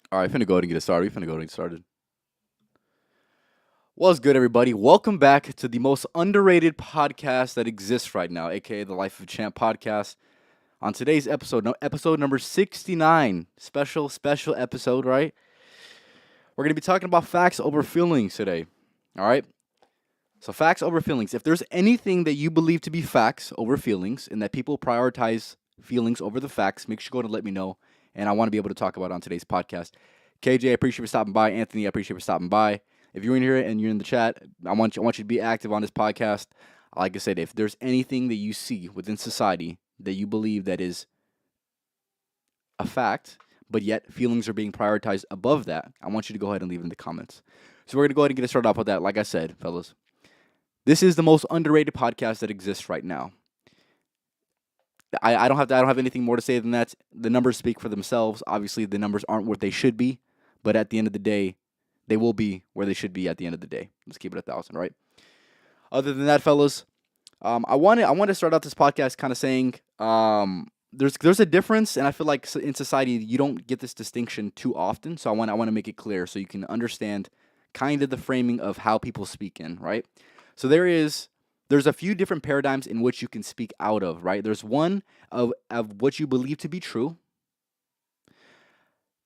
All right, finna go ahead and get it started. We finna go ahead and get started. What's good, everybody? Welcome back to the most underrated podcast that exists right now, aka the Life of a Champ podcast. On today's episode, episode number 69, special episode, right? We're gonna be talking about facts over feelings today. All right. So facts over feelings. If there's anything that you believe to be facts over feelings, and that people prioritize feelings over the facts, make sure you go to let me know, and I want to be able to talk about it on today's podcast. KJ, I appreciate you for stopping by. Anthony, I appreciate you for stopping by. If you're in here and you're in the chat, I want you to be active on this podcast. Like I said, if there's anything that you see within society that you believe that is a fact, but yet feelings are being prioritized above that, I want you to go ahead and leave it in the comments. So we're gonna go ahead and get it started off with that. Like I said, fellas, this is the most underrated podcast that exists right now. I don't have anything more to say than that. The numbers speak for themselves. Obviously, the numbers aren't what they should be, but at the end of the day, they will be where they should be at the end of the day. Let's keep it 1,000, right? Other than that, fellas, I want to start out this podcast kind of saying there's a difference, and I feel like in society you don't get this distinction too often. So I want to make it clear so you can understand kind of the framing of how people speak in, right? So there's a few different paradigms in which you can speak out of, right? There's one of what you believe to be true.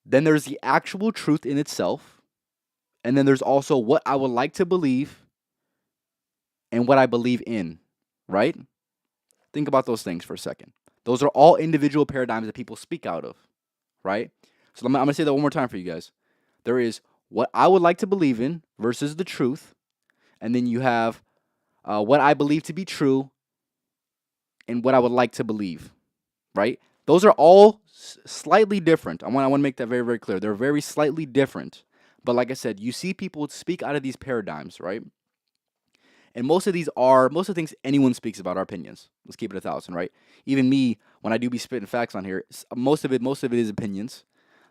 Then there's the actual truth in itself. And then there's also what I would like to believe and what I believe in, right? Think about those things for a second. Those are all individual paradigms that people speak out of, right? So I'm going to say that one more time for you guys. There is what I would like to believe in versus the truth. And then you have what I believe to be true and what I would like to believe, right? Those are all slightly different. I want to make that very, very clear. They're very slightly different. But like I said, you see people speak out of these paradigms, right? And most of the things anyone speaks about are opinions. Let's keep it 1,000, right? Even me, when I do be spitting facts on here, most of it is opinions.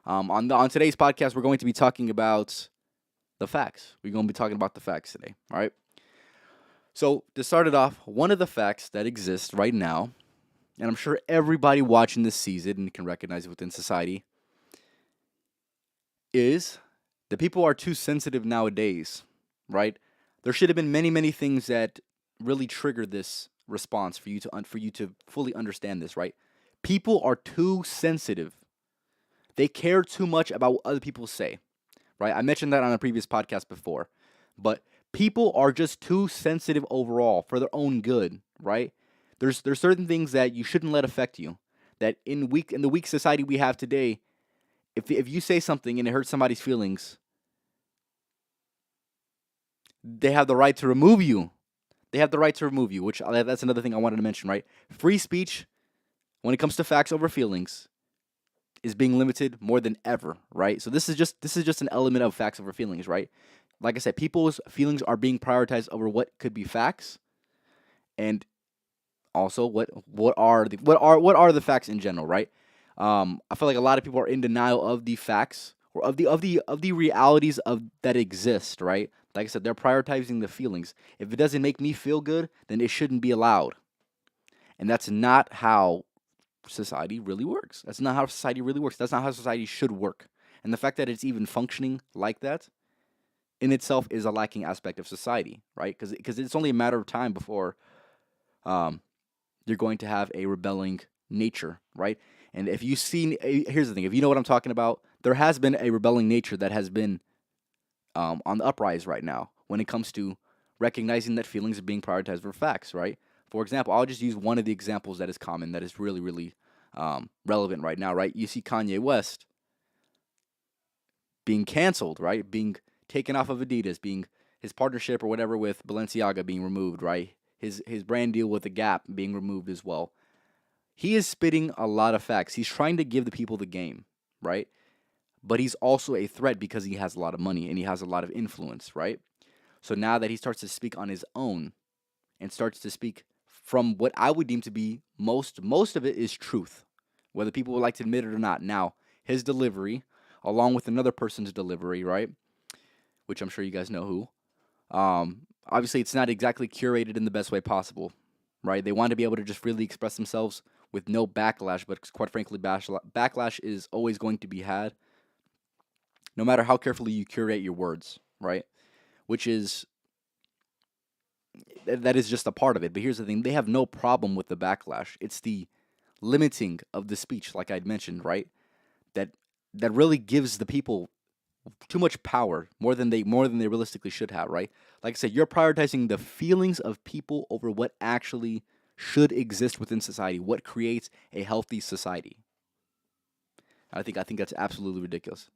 On today's podcast, we're going to be talking about the facts. We're going to be talking about the facts today, all right? So to start it off, one of the facts that exists right now, and I'm sure everybody watching this sees it and can recognize it within society, is that people are too sensitive nowadays, right? There should have been many, many things that really triggered this response for you to fully understand this, right? People are too sensitive. They care too much about what other people say, right? I mentioned that on a previous podcast before, but people are just too sensitive overall for their own good, right? There's certain things that you shouldn't let affect you. That in the weak society we have today, if you say something and it hurts somebody's feelings, they have the right to remove you. They have the right to remove you, which that's another thing I wanted to mention, right? Free speech, when it comes to facts over feelings, is being limited more than ever, right? So this is just an element of facts over feelings, right? Like I said, people's feelings are being prioritized over what could be facts, and also what are the facts in general, right? I feel like a lot of people are in denial of the facts or of the realities of that exist, right? Like I said, they're prioritizing the feelings. If it doesn't make me feel good, then it shouldn't be allowed. And that's not how society really works. That's not how society really works. That's not how society should work. And the fact that it's even functioning like that in itself is a lacking aspect of society, right? Because it's only a matter of time before um, you're going to have a rebelling nature, right? And if you see, here's the thing: if you know what I'm talking about, there has been a rebelling nature that has been on the uprise right now when it comes to recognizing that feelings are being prioritized over facts, right? For example, I'll just use one of the examples that is common, that is really, really relevant right now, right? You see Kanye West being canceled, right? Being taken off of Adidas, being his partnership or whatever with Balenciaga being removed, right? His brand deal with the Gap being removed as well. He is spitting a lot of facts. He's trying to give the people the game, right? But he's also a threat because he has a lot of money and he has a lot of influence, right? So now that he starts to speak on his own and starts to speak from what I would deem to be most of it is truth, whether people would like to admit it or not. Now, his delivery, along with another person's delivery, right, which I'm sure you guys know who, obviously it's not exactly curated in the best way possible, right? They want to be able to just freely express themselves with no backlash, but quite frankly, backlash is always going to be had. no matter how carefully you curate your words, right? Which is that is just a part of it. But here's the thing: they have no problem with the backlash. It's the limiting of the speech, like I'd mentioned, right? That that really gives the people too much power, more than they realistically should have, right? Like I said, you're prioritizing the feelings of people over what actually should exist within society, what creates a healthy society. I think that's absolutely ridiculous.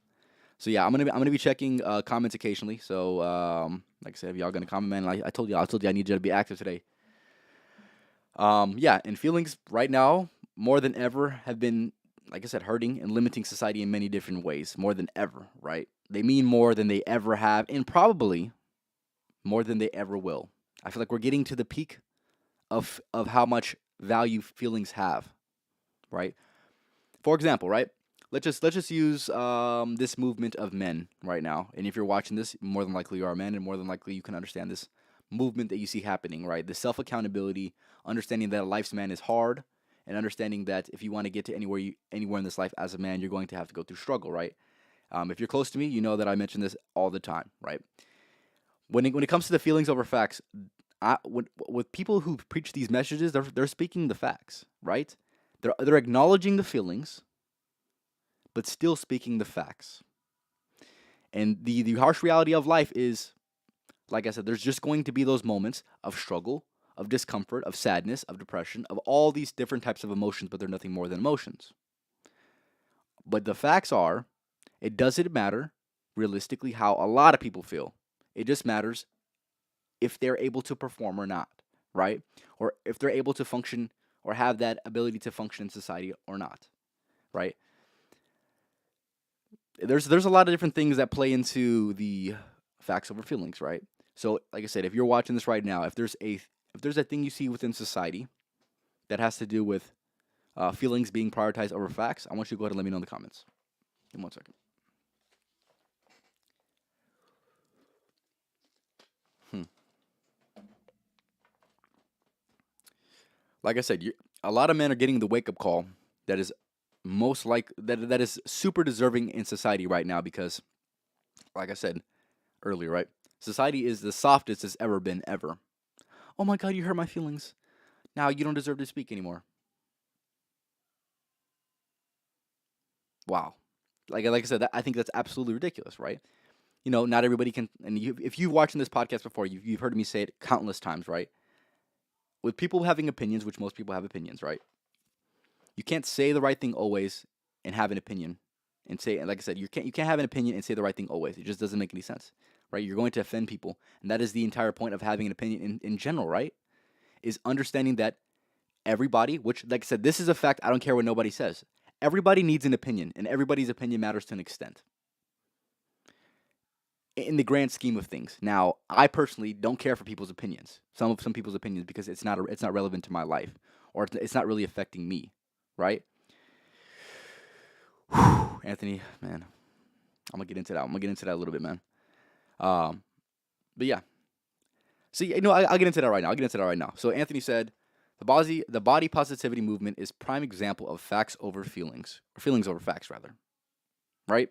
So yeah, I'm gonna be checking comments occasionally. So like I said, if y'all gonna comment, man, I told you I need you to be active today. Yeah, and feelings right now more than ever have been, like I said, hurting and limiting society in many different ways, more than ever, right? They mean more than they ever have, and probably more than they ever will. I feel like we're getting to the peak of how much value feelings have, right? For example, right? Let's just use this movement of men right now. And if you're watching this, more than likely you are a man, and more than likely you can understand this movement that you see happening, right? The self accountability, understanding that a lifespan is hard, and understanding that if you want to get to anywhere in this life as a man, you're going to have to go through struggle, right? If you're close to me, you know that I mention this all the time, right? When it comes to the feelings over facts, with people who preach these messages, they're speaking the facts, right? They're acknowledging the feelings, but still speaking the facts. And the harsh reality of life is, like I said, there's just going to be those moments of struggle, of discomfort, of sadness, of depression, of all these different types of emotions, but they're nothing more than emotions. But the facts are, it doesn't matter realistically how a lot of people feel. It just matters if they're able to perform or not, right? Or if they're able to function or have that ability to function in society or not, right? There's a lot of different things that play into the facts over feelings, right? So, like I said, if you're watching this right now, if there's a thing you see within society that has to do with feelings being prioritized over facts, I want you to go ahead and let me know in the comments. Give me one second. Hmm. Like I said, a lot of men are getting the wake up call that is that is super deserving in society right now because, like I said earlier, right, society is the softest it's ever been ever. Oh my God, you hurt my feelings. Now you don't deserve to speak anymore. Wow. Like I said, I think that's absolutely ridiculous, right? Not everybody can. And if you've watched this podcast before, you've heard me say it countless times, right? With people having opinions, which most people have opinions, right? You can't say the right thing always and have an opinion, and say, like I said, you can't have an opinion and say the right thing always. It just doesn't make any sense, right? You're going to offend people, and that is the entire point of having an opinion in general, right? Is understanding that everybody, which, like I said, this is a fact. I don't care what nobody says. Everybody needs an opinion, and everybody's opinion matters to an extent in the grand scheme of things. Now, I personally don't care for people's opinions. Some people's opinions because it's not relevant to my life, or it's not really affecting me, right? Whew, Anthony, man, I'm gonna get into that. I'm gonna get into that a little bit, man. Um, but yeah, see, I'll get into that right now. I'll get into that right now. So Anthony said the body positivity movement is prime example of facts over feelings, or feelings over facts, rather, right?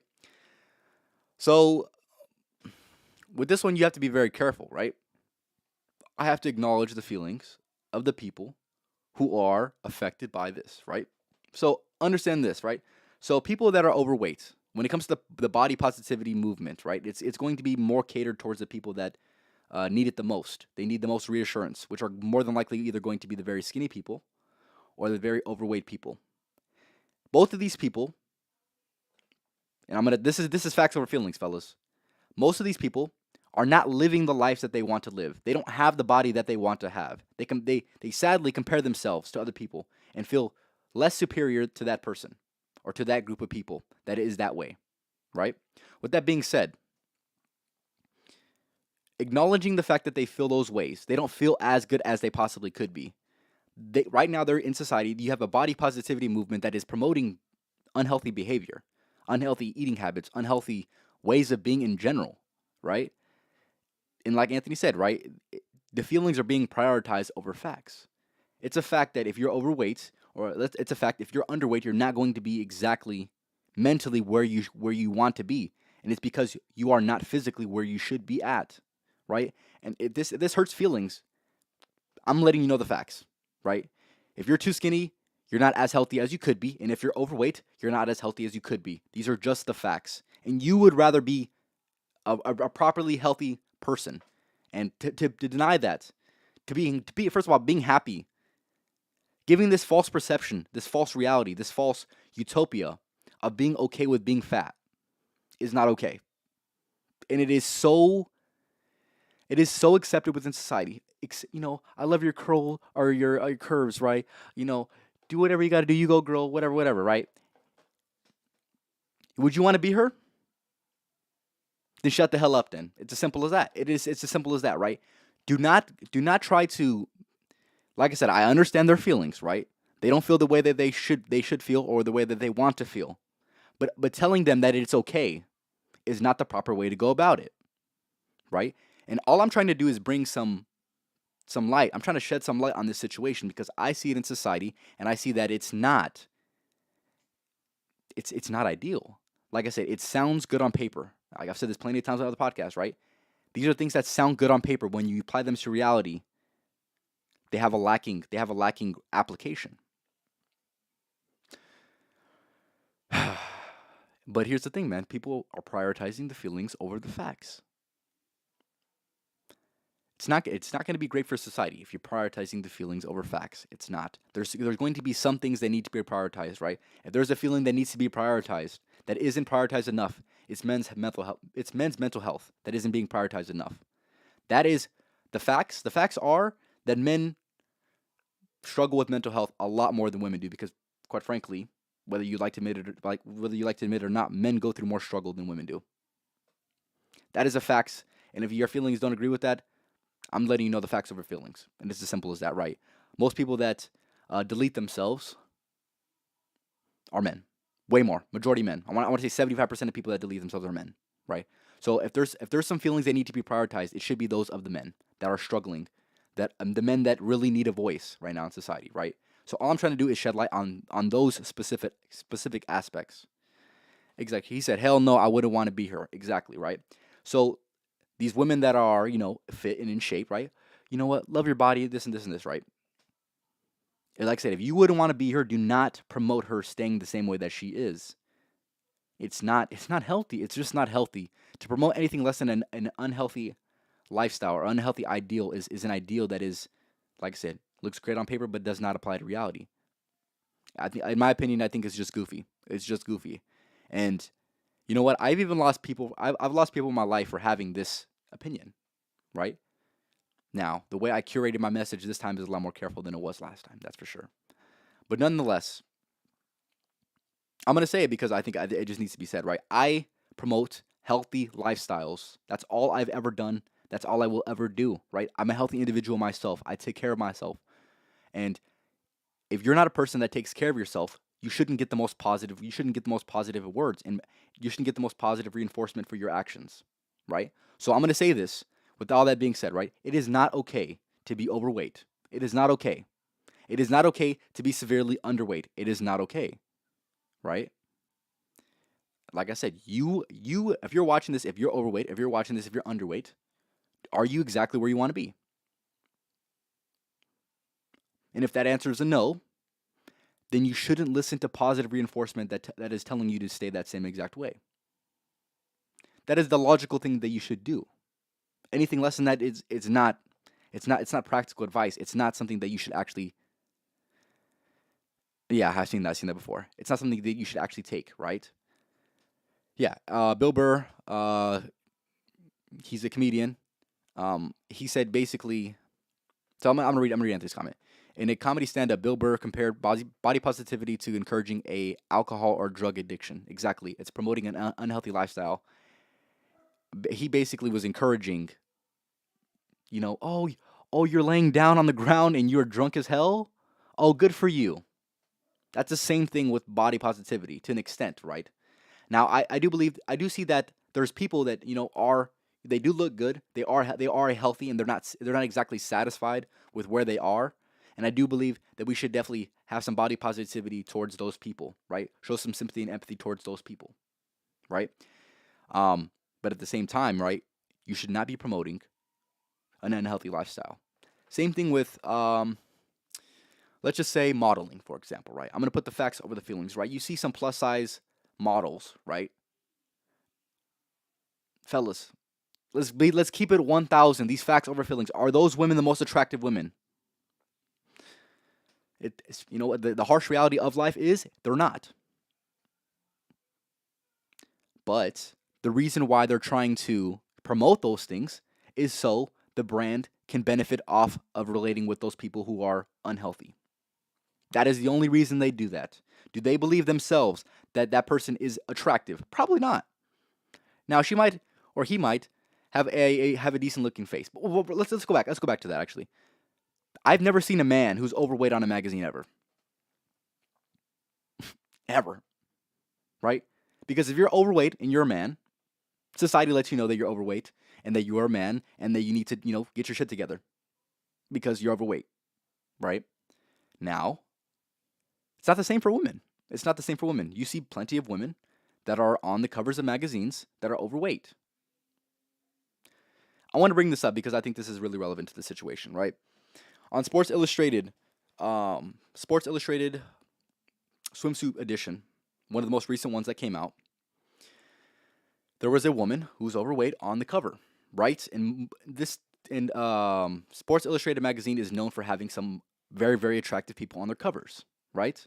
So with this one, you have to be very careful, right? I have to acknowledge the feelings of the people who are affected by this, right? So understand this, right? So people that are overweight, when it comes to the body positivity movement, right? It's going to be more catered towards the people that need it the most. They need the most reassurance, which are more than likely either going to be the very skinny people or the very overweight people. Both of these people, and this is facts over feelings, fellas. Most of these people are not living the lives that they want to live. They don't have the body that they want to have. They sadly compare themselves to other people and feel less superior to that person or to that group of people that is that way, right? With that being said, acknowledging the fact that they feel those ways, they don't feel as good as they possibly could be. Right now they're in society. You have a body positivity movement that is promoting unhealthy behavior, unhealthy eating habits, unhealthy ways of being in general, right? And like Anthony said, right, the feelings are being prioritized over facts. It's a fact that if you're overweight, it's a fact if you're underweight, you're not going to be exactly mentally where you want to be, and it's because you are not physically where you should be at, right? And if this hurts feelings, I'm letting you know the facts, right? If you're too skinny, you're not as healthy as you could be, and if you're overweight, you're not as healthy as you could be. These are just the facts, and you would rather be a properly healthy person, and to deny that, to be first of all being happy, giving this false perception, this false reality, this false utopia of being okay with being fat is not okay. And it is so accepted within society. I love your curl or your curves, right? Do whatever you got to do. You go, girl. Whatever, right? Would you want to be her? Then shut the hell up. Then it's as simple as that. It's as simple as that, right? Do not try to. Like I said, I understand their feelings, right? They don't feel the way that they should feel or the way that they want to feel. But telling them that it's okay is not the proper way to go about it, right? And all I'm trying to do is bring some light. I'm trying to shed some light on this situation because I see it in society and I see that it's not ideal. Like I said, it sounds good on paper. Like I've said this plenty of times on other podcasts, right? These are things that sound good on paper. When you apply them to reality, they have a lacking application. But here's the thing, man. People are prioritizing the feelings over the facts. It's not going to be great for society if you're prioritizing the feelings over facts. It's not. There's going to be some things that need to be prioritized, right? If there's a feeling that needs to be prioritized that isn't prioritized enough, it's men's mental health. It's men's mental health that isn't being prioritized enough. That is the facts. The facts are that men struggle with mental health a lot more than women do because, quite frankly, whether you like to admit it or not, men go through more struggle than women do. That is a fact. And if your feelings don't agree with that, I'm letting you know the facts over feelings. And it's as simple as that, right? Most people that delete themselves are men. Way more. Majority men. I want to say 75% of people that delete themselves are men, right? So if there's some feelings that need to be prioritized, it should be those of the men that are struggling, that the men that really need a voice right now in society, right? So all I'm trying to do is shed light on those specific aspects. Exactly. He said, "Hell no, I wouldn't want to be her." Exactly, right? So these women that are, fit and in shape, right? You know what? Love your body, this and this and this, right? And like I said, if you wouldn't want to be her, do not promote her staying the same way that she is. It's not healthy. It's just not healthy. To promote anything less than an unhealthy lifestyle or unhealthy ideal is an ideal that is, like I said, looks great on paper but does not apply to reality. I think, in my opinion, I think it's just goofy. It's just goofy. And you know what? I've even lost people. I've lost people in my life for having this opinion, right? Now, the way I curated my message this time is a lot more careful than it was last time. That's for sure. But nonetheless, I'm gonna say it because I think it just needs to be said, right? I promote healthy lifestyles. That's all I've ever done. That's all I will ever do, right? I'm a healthy individual myself. I take care of myself. And if you're not a person that takes care of yourself, you shouldn't get the most positive. You shouldn't get the most positive words, and you shouldn't get the most positive reinforcement for your actions, right? So I'm gonna say this. With all that being said, right? It is not okay to be overweight. It is not okay. It is not okay to be severely underweight. It is not okay, right? Like I said, if you're watching this, if you're overweight, if you're watching this, if you're underweight, are you exactly where you want to be? And if that answer is a no, then you shouldn't listen to positive reinforcement that is telling you to stay that same exact way. That is the logical thing that you should do. Anything less than that is it's not practical advice. It's not something that you should actually. Yeah, I've seen that before. It's not something that you should actually take, right? Yeah, Bill Burr, he's a comedian. He said basically. So I'm gonna read this comment. In a comedy stand-up, Bill Burr compared body positivity to encouraging a alcohol or drug addiction. Exactly, it's promoting an unhealthy lifestyle. He basically was encouraging, oh, you're laying down on the ground and you're drunk as hell. Oh, good for you. That's the same thing with body positivity to an extent, right? Now, I do see that there's people that they do look good. They are healthy, and they're not exactly satisfied with where they are. And I do believe that we should definitely have some body positivity towards those people, right? Show some sympathy and empathy towards those people, right? But at the same time, right, you should not be promoting an unhealthy lifestyle. Same thing with, let's just say modeling, for example, right? I'm going to put the facts over the feelings, right? You see some plus size models, right? Fellas, let's keep it 1,000. These facts over feelings. Are those women the most attractive women? It's, you know what the harsh reality of life is? They're not. But the reason why they're trying to promote those things is so the brand can benefit off of relating with those people who are unhealthy. That is the only reason they do that. Do they believe themselves that that person is attractive? Probably not. Now she might or he might have a decent looking face. But let's go back. Let's go back to that actually. I've never seen a man who's overweight on a magazine ever. Ever. Right? Because if you're overweight and you're a man, society lets you know that you're overweight and that you are a man and that you need to, get your shit together because you're overweight, right? Now, it's not the same for women. It's not the same for women. You see plenty of women that are on the covers of magazines that are overweight. I want to bring this up because I think this is really relevant to the situation, right? On Sports Illustrated swimsuit edition, one of the most recent ones that came out, there was a woman who's overweight on the cover, right? And Sports Illustrated magazine is known for having some very, very attractive people on their covers, right?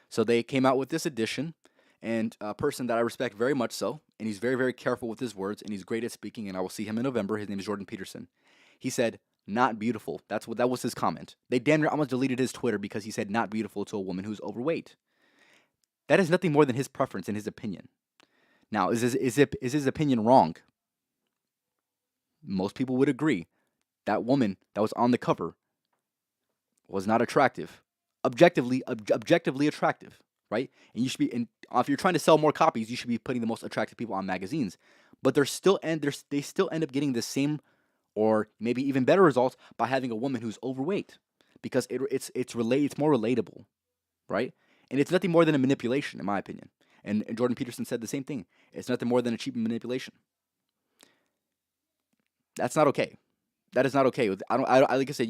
So they came out with this edition, and a person that I respect very much so, and he's very, very careful with his words, and he's great at speaking, and I will see him in November. His name is Jordan Peterson. He said, "Not beautiful." That was his comment. They damn near almost deleted his Twitter because he said "not beautiful" to a woman who's overweight. That is nothing more than his preference and his opinion. Now, is his opinion wrong? Most people would agree. That woman that was on the cover was not attractive, objectively attractive, right? And you should be, and if you're trying to sell more copies, you should be putting the most attractive people on magazines. But they still end up getting the same, or maybe even better results by having a woman who's overweight, because it's more relatable, right? And it's nothing more than a manipulation, in my opinion. And Jordan Peterson said the same thing. It's nothing more than a cheap manipulation. That's not okay. That is not okay. Like I said,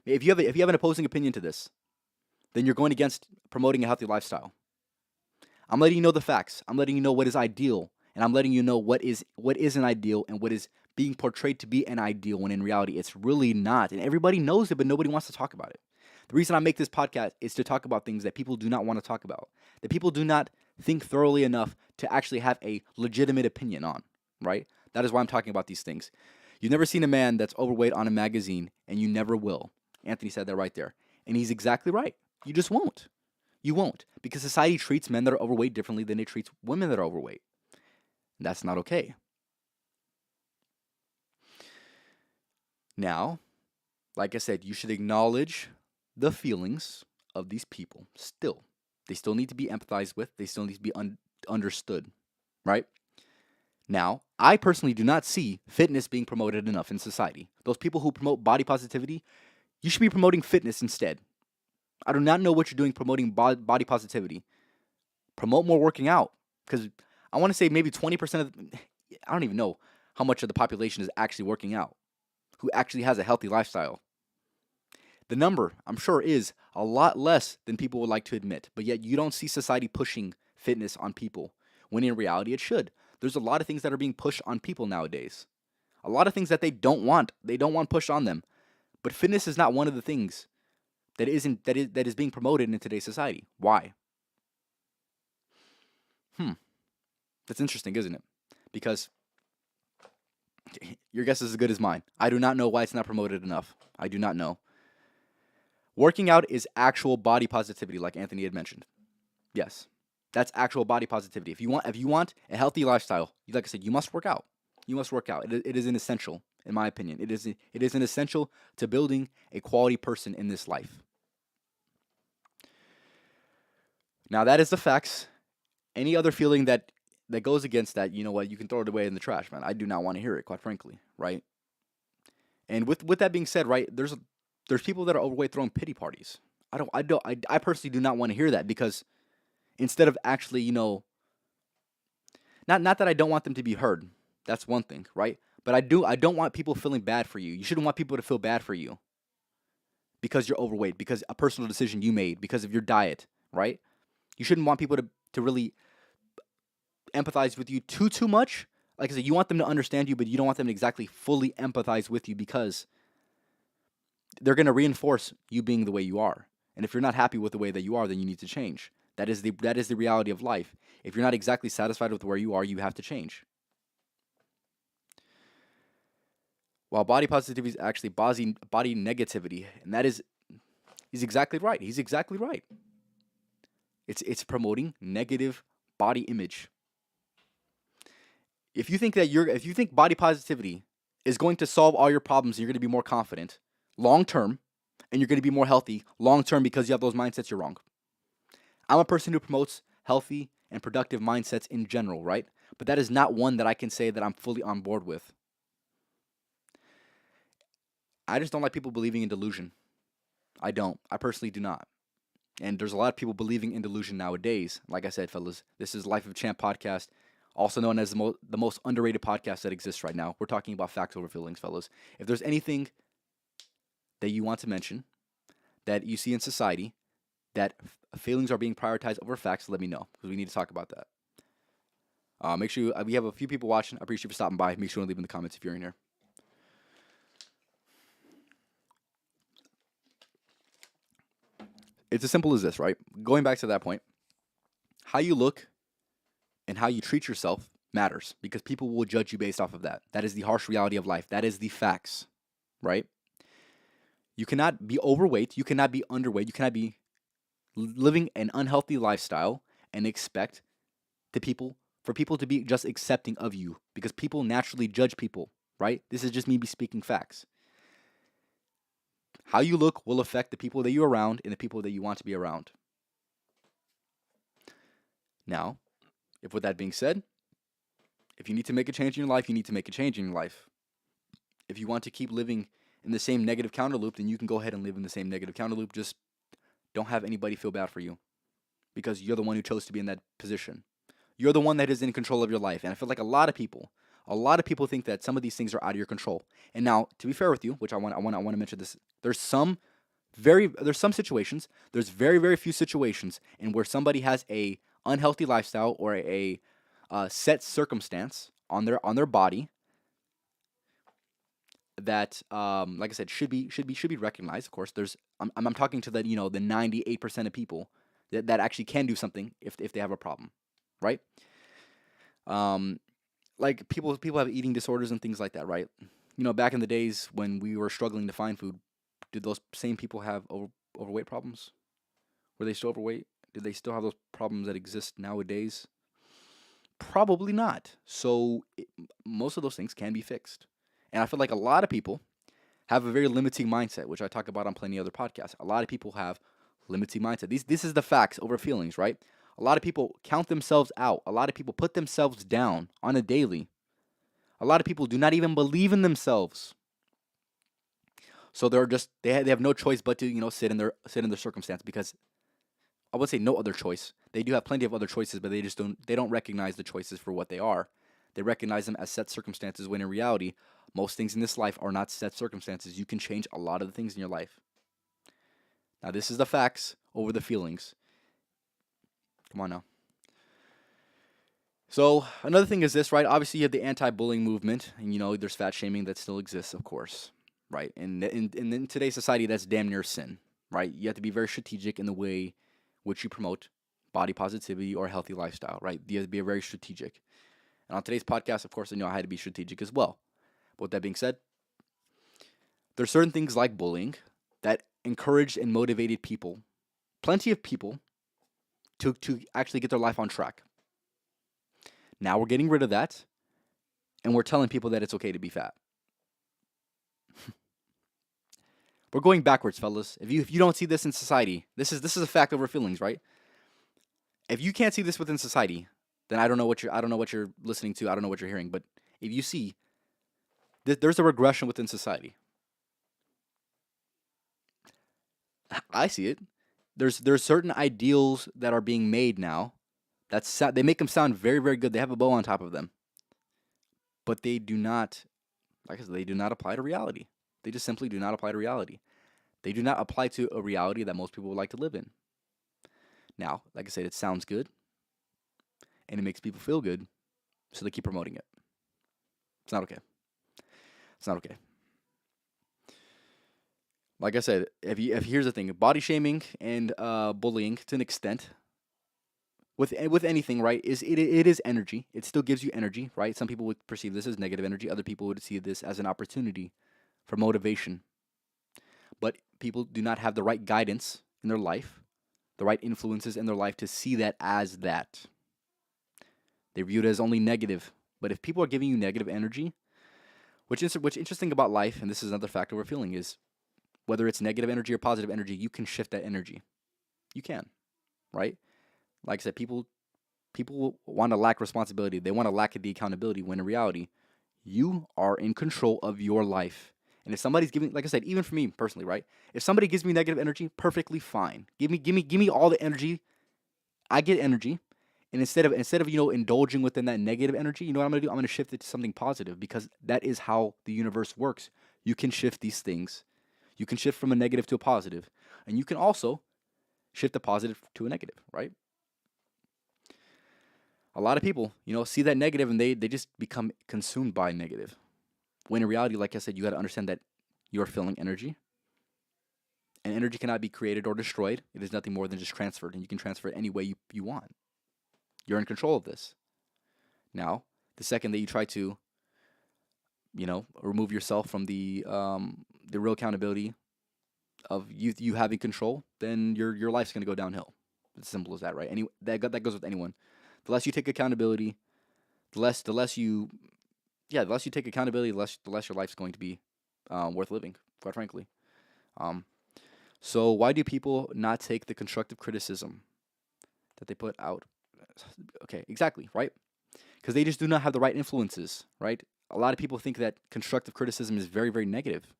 if you have an opposing opinion to this, then you're going against promoting a healthy lifestyle. I'm letting you know the facts. I'm letting you know what is ideal, and I'm letting you know what isn't ideal and what is being portrayed to be an ideal when in reality it's really not. And everybody knows it, but nobody wants to talk about it. The reason I make this podcast is to talk about things that people do not want to talk about, that people do not think thoroughly enough to actually have a legitimate opinion on, right? That is why I'm talking about these things. You've never seen a man that's overweight on a magazine, and you never will. Anthony said that right there. And he's exactly right. You just won't. You won't. Because society treats men that are overweight differently than it treats women that are overweight. And that's not okay. Now, like I said, you should acknowledge the feelings of these people still. They still need to be empathized with. They still need to be understood, right? Now, I personally do not see fitness being promoted enough in society. Those people who promote body positivity, you should be promoting fitness instead. I do not know what you're doing promoting body positivity. Promote more working out, because I want to say maybe 20% of, I don't even know how much of the population is actually working out, who actually has a healthy lifestyle. The number, I'm sure, is a lot less than people would like to admit, but yet you don't see society pushing fitness on people, when in reality it should. There's a lot of things that are being pushed on people nowadays. A lot of things that they don't want pushed on them. But fitness is not one of the things that is being promoted in today's society. Why? That's interesting, isn't it? Because your guess is as good as mine. I do not know why it's not promoted enough. I do not know. Working out is actual body positivity, like Anthony had mentioned. Yes, that's actual body positivity. If you want a healthy lifestyle, like I said, you must work out. You must work out. It is an essential, in my opinion. It is an essential to building a quality person in this life. Now, that is the facts. Any other feeling that goes against that, you know what, you can throw it away in the trash, man. I do not want to hear it, quite frankly, right? And with that being said, right, there's people that are overweight throwing pity parties. I personally do not want to hear that, because instead of actually, now Not that I don't want them to be heard. That's one thing, right? But I don't want people feeling bad for you. You shouldn't want people to feel bad for you because you're overweight, because a personal decision you made, because of your diet, right? You shouldn't want people to really empathize with you too much. Like I said, you want them to understand you, but you don't want them to exactly fully empathize with you because they're going to reinforce you being the way you are. And if you're not happy with the way that you are, then you need to change. That is the reality of life. If you're not exactly satisfied with where you are, you have to change. While body positivity is actually body negativity, and that is he's exactly right. He's exactly right. It's promoting negative body image. If you think body positivity is going to solve all your problems, you're going to be more confident long term, and you're going to be more healthy long term because you have those mindsets, you're wrong. I'm a person who promotes healthy and productive mindsets in general, right? But that is not one that I can say that I'm fully on board with. I just don't like people believing in delusion. I don't. I personally do not. And there's a lot of people believing in delusion nowadays. Like I said, fellas, this is Life of Champ podcast, also known as the most underrated podcast that exists right now. We're talking about facts over feelings, fellas. If there's anything that you want to mention that you see in society that feelings are being prioritized over facts, let me know because we need to talk about that. Make sure we have a few people watching. I appreciate you for stopping by. Make sure to leave in the comments if you're in here. It's as simple as this, right? Going back to that point, how you look and how you treat yourself matters because people will judge you based off of that. That is the harsh reality of life. That is the facts, right? You cannot be overweight. You cannot be underweight. You cannot be living an unhealthy lifestyle and expect for people to be just accepting of you because people naturally judge people, right? This is just me speaking facts. How you look will affect the people that you're around and the people that you want to be around. Now, if with that being said, if you need to make a change in your life, you need to make a change in your life. If you want to keep living in the same negative counter loop, then you can go ahead and live in the same negative counter loop. Just don't have anybody feel bad for you because you're the one who chose to be in that position. You're the one that is in control of your life. And I feel like a lot of people think that some of these things are out of your control. And now, to be fair with you, which I want to mention this, there's some situations, there's very, very few situations in where somebody has a unhealthy lifestyle or a set circumstance on their body that, like I said, should be recognized. Of course, I'm talking to the 98% of people that actually can do something if they have a problem, right? Like people have eating disorders and things like that, right? Back in the days when we were struggling to find food, did those same people have overweight problems? Were they still overweight? Did they still have those problems that exist nowadays? Probably not. So most of those things can be fixed. And I feel like a lot of people have a very limiting mindset, which I talk about on plenty of other podcasts. A lot of people have limiting mindset. This is the facts over feelings, right? A lot of people count themselves out. A lot of people put themselves down on a daily. A lot of people do not even believe in themselves. So they have no choice but to sit in their circumstance because I would say no other choice. They do have plenty of other choices, but they don't recognize the choices for what they are. They recognize them as set circumstances when in reality, most things in this life are not set circumstances. You can change a lot of the things in your life. Now, this is the facts over the feelings. Come on now. So, another thing is this, right? Obviously, you have the anti-bullying movement, and there's fat shaming that still exists, of course, right? And in today's society, that's damn near sin, right? You have to be very strategic in the way which you promote body positivity or a healthy lifestyle, right? You have to be very strategic. And on today's podcast, of course, I had to be strategic as well. But with that being said, there's certain things like bullying that encouraged and motivated people, plenty of people, to actually get their life on track. Now we're getting rid of that, and we're telling people that it's okay to be fat. We're going backwards, fellas. If you don't see this in society, this is a fact over feelings, right? If you can't see this within society, then I don't know what you're listening to. I don't know what you're hearing. But if you see, there's a regression within society. I see it. There's certain ideals that are being made now They make them sound very, very good. They have a bow on top of them, but they do not, like I said, they do not apply to reality. They just simply do not apply to reality. They do not apply to a reality that most people would like to live in. Now, like I said, it sounds good and it makes people feel good, so they keep promoting it. It's not okay. It's not okay. Like I said, if here's the thing, body shaming and bullying to an extent with anything, right? It is energy. It still gives you energy, right? Some people would perceive this as negative energy. Other people would see this as an opportunity for motivation. But people do not have the right guidance in their life, the right influences in their life to see that as that. They view it as only negative. But if people are giving you negative energy, which interesting about life, and this is another factor we're feeling, is whether it's negative energy or positive energy, you can shift that energy. You can, right? Like I said, people want to lack responsibility. They want to lack the accountability when in reality, you are in control of your life. And if somebody's giving, like I said, even for me personally, right? If somebody gives me negative energy, perfectly fine. Give me all the energy. I get energy. And instead of indulging within that negative energy, you know what I'm gonna do? I'm gonna shift it to something positive because that is how the universe works. You can shift these things. You can shift from a negative to a positive, and you can also shift a positive to a negative, right? A lot of people, see that negative and they just become consumed by negative. When in reality, like I said, you got to understand that you're feeling energy, and energy cannot be created or destroyed. It is nothing more than just transferred, and you can transfer it any way you want. You're in control of this. Now, the second that you try to, remove yourself from the real accountability of you having control, then your life's gonna go downhill. It's as simple as that, right? That goes with anyone. The less you take accountability, the less you take accountability, the less your life's going to be worth living, quite frankly. So why do people not take the constructive criticism that they put out? Okay, exactly, right? Because they just do not have the right influences, right? A lot of people think that constructive criticism is very, very negative,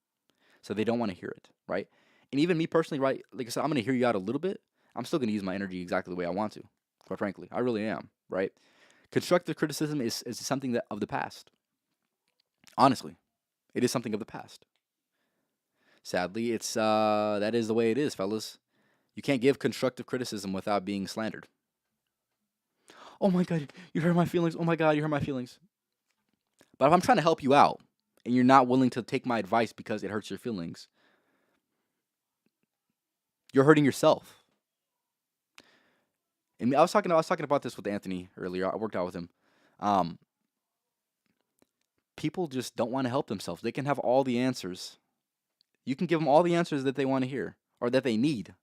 so they don't want to hear it, right? And even me personally, right? Like I said, I'm going to hear you out a little bit. I'm still going to use my energy exactly the way I want to, quite frankly. I really am, right? Constructive criticism is something of the past. Honestly, it is something of the past. Sadly, it's that is the way it is, fellas. You can't give constructive criticism without being slandered. Oh my God, you hurt my feelings. Oh my God, you hurt my feelings. But if I'm trying to help you out and you're not willing to take my advice because it hurts your feelings, you're hurting yourself. And I was talking about this with Anthony earlier. I worked out with him. Um, People just don't want to help themselves. They can have all the answers. You can give them all the answers that they want to hear or that they need,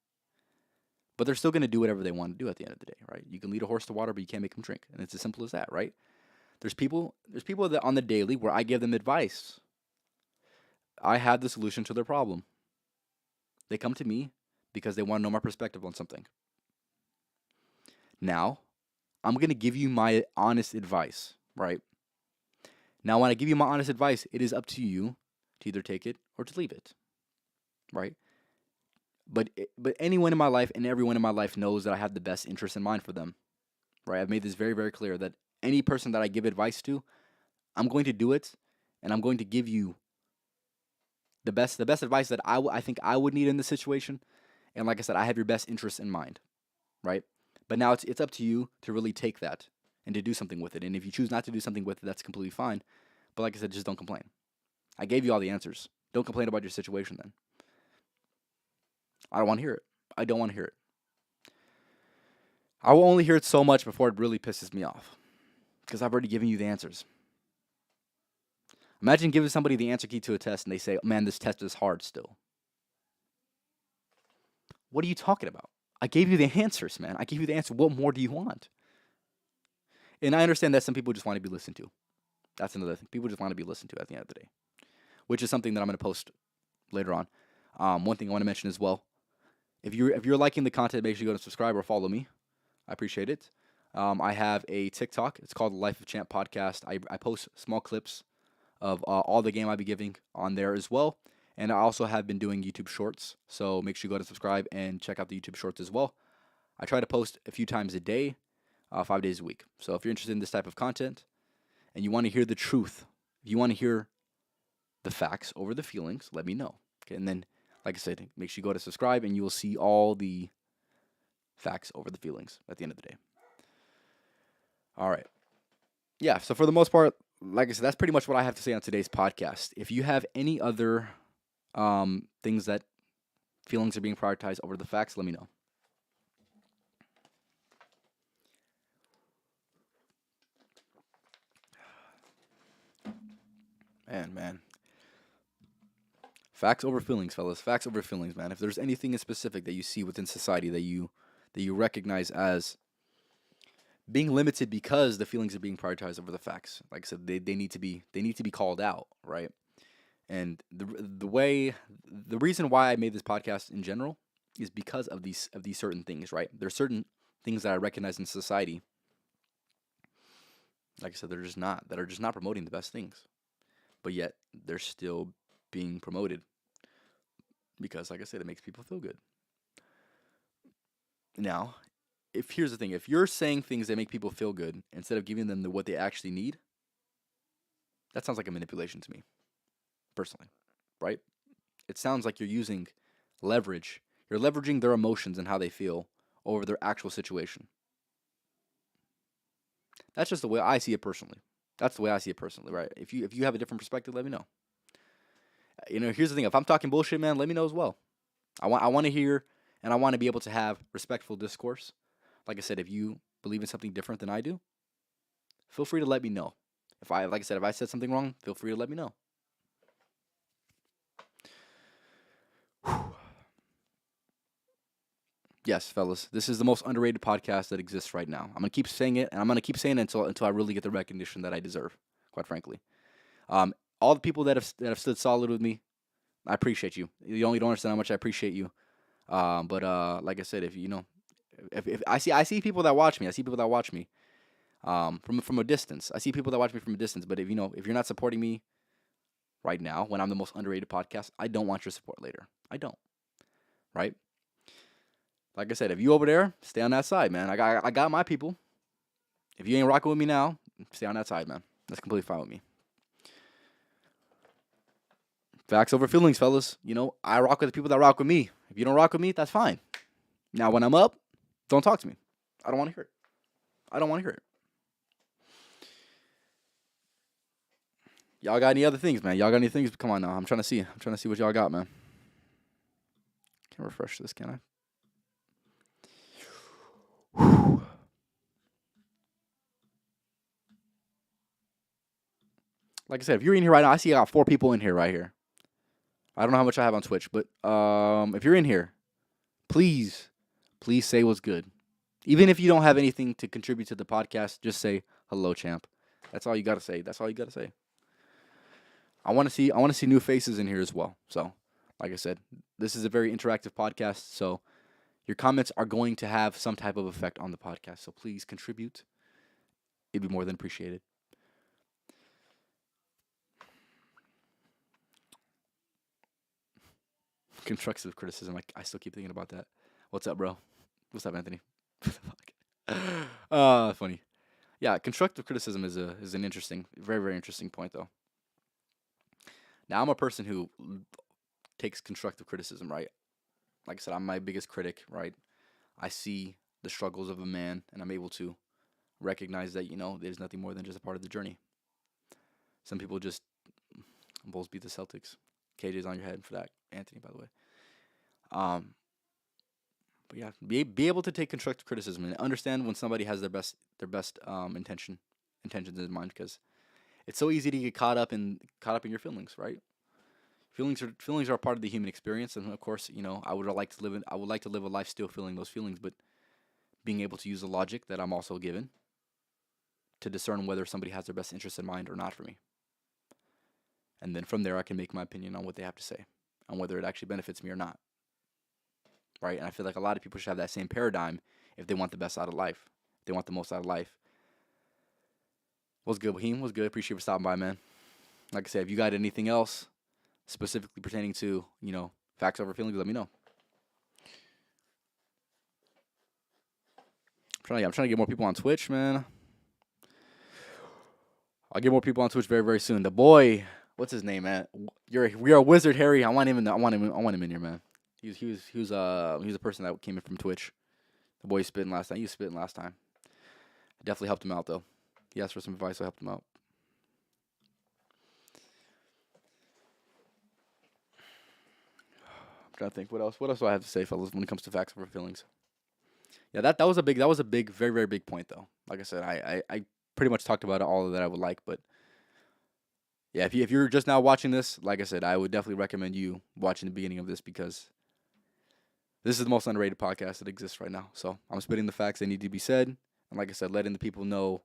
but they're still going to do whatever they want to do at the end of the day, right? You can lead a horse to water, but you can't make him drink, and it's as simple as that, right? There's people that on the daily where I give them advice. I have the solution to their problem. They come to me because they want to know my perspective on something. Now, I'm going to give you my honest advice, right? Now, when I give you my honest advice, it is up to you to either take it or to leave it, right? But anyone in my life and everyone in my life knows that I have the best interest in mind for them, right? I've made this very, very clear that any person that I give advice to, I'm going to do it, and I'm going to give you the best advice that I think I would need in this situation. And like I said, I have your best interest in mind, right? But now it's up to you to really take that and to do something with it. And if you choose not to do something with it, that's completely fine. But like I said, just don't complain. I gave you all the answers. Don't complain about your situation then. I don't want to hear it. I don't want to hear it. I will only hear it so much before it really pisses me off because I've already given you the answers. Imagine giving somebody the answer key to a test and they say, man, this test is hard still. What are you talking about? I gave you the answers, man. I gave you the answer. What more do you want? And I understand that some people just want to be listened to. That's another thing. People just want to be listened to at the end of the day, which is something that I'm going to post later on. One thing I want to mention as well, if you're liking the content, make sure you go to subscribe or follow me. I appreciate it. I have a TikTok. It's called the Life of Champ Podcast. I post small clips of all the game I'll be giving on there as well. And I also have been doing YouTube Shorts. So make sure you go to subscribe and check out the YouTube Shorts as well. I try to post a few times a day. 5 days a week. So if you're interested in this type of content and you want to hear the truth, if you want to hear the facts over the feelings, let me know. Okay, and then, like I said, make sure you go to subscribe, and you will see all the facts over the feelings at the end of the day. All right. Yeah, so for the most part, like I said, that's pretty much what I have to say on today's podcast. If you have any other things that feelings are being prioritized over the facts, let me know. Man. Facts over feelings, fellas. Facts over feelings, man. If there's anything in specific that you see within society that you recognize as being limited because the feelings are being prioritized over the facts, like I said, they need to be called out, right? And the reason why I made this podcast in general is because of these certain things, right? There's certain things that I recognize in society, like I said, that are just not promoting the best things, but yet they're still being promoted because, like I said, it makes people feel good. Now, here's the thing: if you're saying things that make people feel good instead of giving them what they actually need, that sounds like a manipulation to me, personally, right? It sounds like you're using leverage. You're leveraging their emotions and how they feel over their actual situation. That's just the way I see it personally. That's the way I see it personally, right? If you have a different perspective, let me know. Here's the thing: if I'm talking bullshit, man, let me know as well. I want to hear, and I want to be able to have respectful discourse. Like I said, if you believe in something different than I do, feel free to let me know. If I said something wrong, feel free to let me know. Yes, fellas, this is the most underrated podcast that exists right now. I'm gonna keep saying it, and I'm gonna keep saying it until I really get the recognition that I deserve. Quite frankly, um, all the people that have stood solid with me, I appreciate you. You only don't understand how much I appreciate you. But like I said, if I see people that watch me, I see people that watch me from a distance. I see people that watch me from a distance. But if you're not supporting me right now when I'm the most underrated podcast, I don't want your support later. I don't. Right? Like I said, if you over there, stay on that side, man. I got my people. If you ain't rocking with me now, stay on that side, man. That's completely fine with me. Facts over feelings, fellas. I rock with the people that rock with me. If you don't rock with me, that's fine. Now, when I'm up, don't talk to me. I don't want to hear it. I don't want to hear it. Y'all got any other things, man? Y'all got any things? Come on now. I'm trying to see. What y'all got, man. Can't refresh this, can I? Like I said, if you're in here right now, I see I got 4 people in here right here. I don't know how much I have on Twitch, but if you're in here, please say what's good. Even if you don't have anything to contribute to the podcast, just say hello, champ. That's all you gotta say. I want to see new faces in here as well. So, like I said, this is a very interactive podcast. So, your comments are going to have some type of effect on the podcast. So please contribute. It'd be more than appreciated. Constructive criticism. I still keep thinking about that. What's up, bro? What's up, Anthony? Funny. Yeah, constructive criticism is an interesting, very, very interesting point, though. Now, I'm a person who takes constructive criticism, right? Like I said, I'm my biggest critic, right? I see the struggles of a man, and I'm able to recognize that, there's nothing more than just a part of the journey. Some people just Bulls beat the Celtics. KJ's on your head for that, Anthony, by the way. But yeah, be able to take constructive criticism and understand when somebody has their best intentions in mind, because it's so easy to get caught up in your feelings, right? Feelings are a part of the human experience, and of course, I would like to live a life still feeling those feelings, but being able to use the logic that I'm also given to discern whether somebody has their best interest in mind or not for me. And then from there, I can make my opinion on what they have to say, on whether it actually benefits me or not. Right? And I feel like a lot of people should have that same paradigm if they want the best out of life, if they want the most out of life. What's good, Waheem? What's good? Appreciate you for stopping by, man. Like I said, if you got anything else specifically pertaining to, facts over feelings, let me know. I'm trying to get more people on Twitch, man. I'll get more people on Twitch very, very soon. The boy, what's his name, man? We are Wizard Harry. I want him in here, man. He was a person that came in from Twitch. The boy spitting last time. He was spitting last time. I definitely helped him out though. He asked for some advice, so I helped him out. I'm trying to think what else do I have to say, fellas, when it comes to facts over feelings. Yeah, that was a big, very, very big point though. Like I said, I pretty much talked about it all that I would like, but yeah, if you're just now watching this, like I said, I would definitely recommend you watching the beginning of this because this is the most underrated podcast that exists right now. So I'm spitting the facts that need to be said, and like I said, letting the people know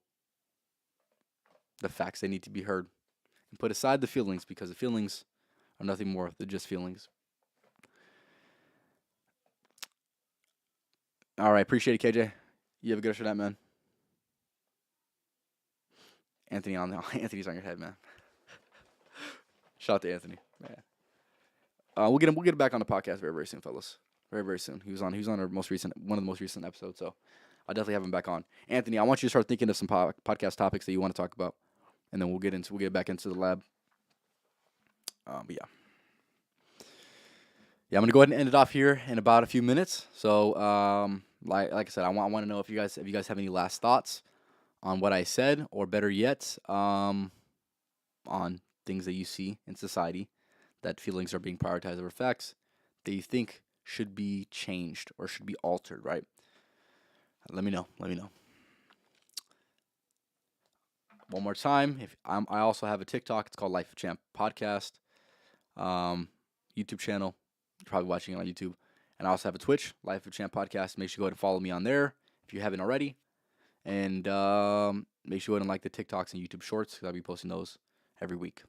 the facts that need to be heard, and put aside the feelings because the feelings are nothing more than just feelings. All right, appreciate it, KJ. You have a good rest of that, man. Anthony's on your head, man. Shout out to Anthony. Man. We'll get him back on the podcast very, very soon, fellas. Very, very soon. He was on one of the most recent episodes, so I'll definitely have him back on. Anthony, I want you to start thinking of some podcast topics that you want to talk about, and then we'll get back into the lab. But yeah. Yeah, I'm gonna go ahead and end it off here in about a few minutes. So, like I said, I want to know if you guys have any last thoughts on what I said, or better yet, on things that you see in society that feelings are being prioritized over facts that you think should be changed or should be altered. Right? Let me know. One more time, I also have a TikTok. It's called Life of Champ Podcast. YouTube channel. You're probably watching it on YouTube. And I also have a Twitch, Life of Champ Podcast. Make sure you go ahead and follow me on there if you haven't already. And make sure you go ahead and like the TikToks and YouTube Shorts because I'll be posting those every week.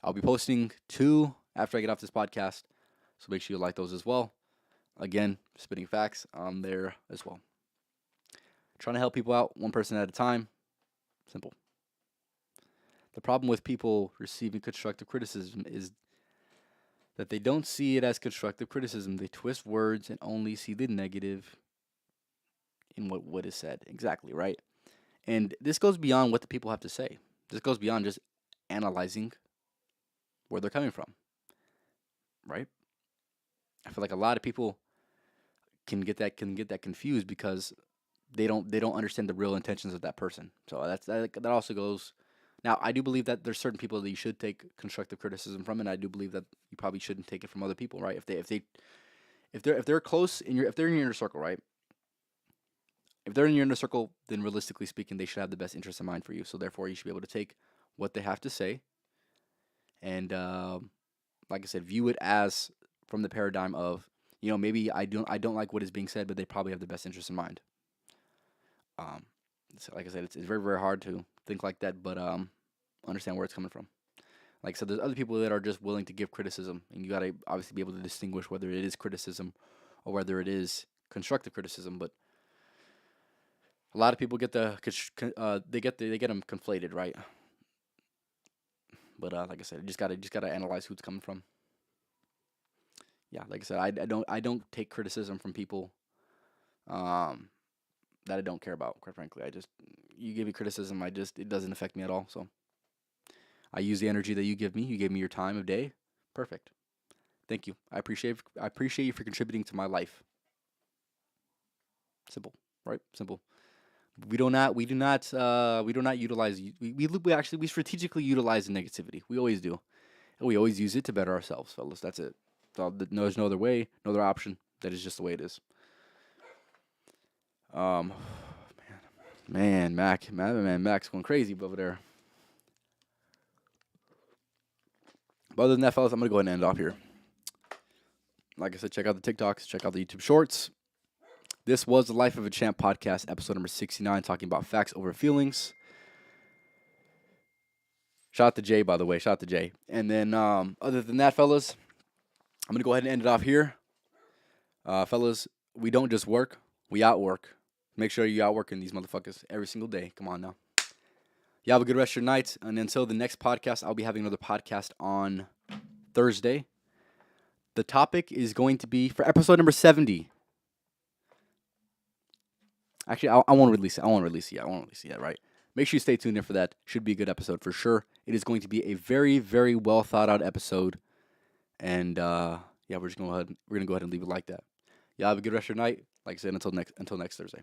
I'll be posting 2 after I get off this podcast. So make sure you like those as well. Again, spitting facts on there as well. Trying to help people out one person at a time. Simple. The problem with people receiving constructive criticism is that they don't see it as constructive criticism. They twist words and only see the negative in what is said. Exactly, right? And this goes beyond what the people have to say. This goes beyond just analyzing where they're coming from, right? I feel like a lot of people can get that confused because they don't understand the real intentions of that person. So that also goes. Now, I do believe that there's certain people that you should take constructive criticism from, and I do believe that you probably shouldn't take it from other people, right? If they're close if they're in your inner circle, right? If they're in your inner circle, then realistically speaking, they should have the best interest in mind for you. So therefore, you should be able to take what they have to say, and like I said, view it as from the paradigm of, maybe I don't like what is being said, but they probably have the best interest in mind. So like I said, it's very, very hard to think like that, but understand where it's coming from. Like I said, there's other people that are just willing to give criticism, and you got to obviously be able to distinguish whether it is criticism or whether it is constructive criticism. But a lot of people get them conflated, right? But like I said, you just gotta analyze who it's coming from. Yeah, like I said, I don't take criticism from people that I don't care about. Quite frankly, you give me criticism, it doesn't affect me at all. So I use the energy that you give me. You gave me your time of day. Perfect. Thank you. I appreciate you for contributing to my life. Simple, right? Simple. We do not utilize. We strategically utilize the negativity. We always do, and we always use it to better ourselves, fellas. That's it. There's no other way, no other option. That is just the way it is. Mac's going crazy over there. But other than that, fellas, I'm gonna go ahead and end off here. Like I said, check out the TikToks, check out the YouTube Shorts. This was the Life of a Champ podcast, episode number 69, talking about facts over feelings. Shout out to Jay, by the way. Shout out to Jay. And then, other than that, fellas, I'm gonna go ahead and end it off here. Fellas, we don't just work, we outwork. Make sure you outworking these motherfuckers every single day. Come on now. You have a good rest of your night. And until the next podcast, I'll be having another podcast on Thursday. The topic is going to be, for episode number 70, Actually, I won't release it. I won't release it yet. I won't release it yet, right? Make sure you stay tuned in for that. Should be a good episode for sure. It is going to be a very, very well thought out episode. And yeah, we're gonna go ahead and leave it like that. Yeah, have a good rest of your night. Like I said, until next Thursday.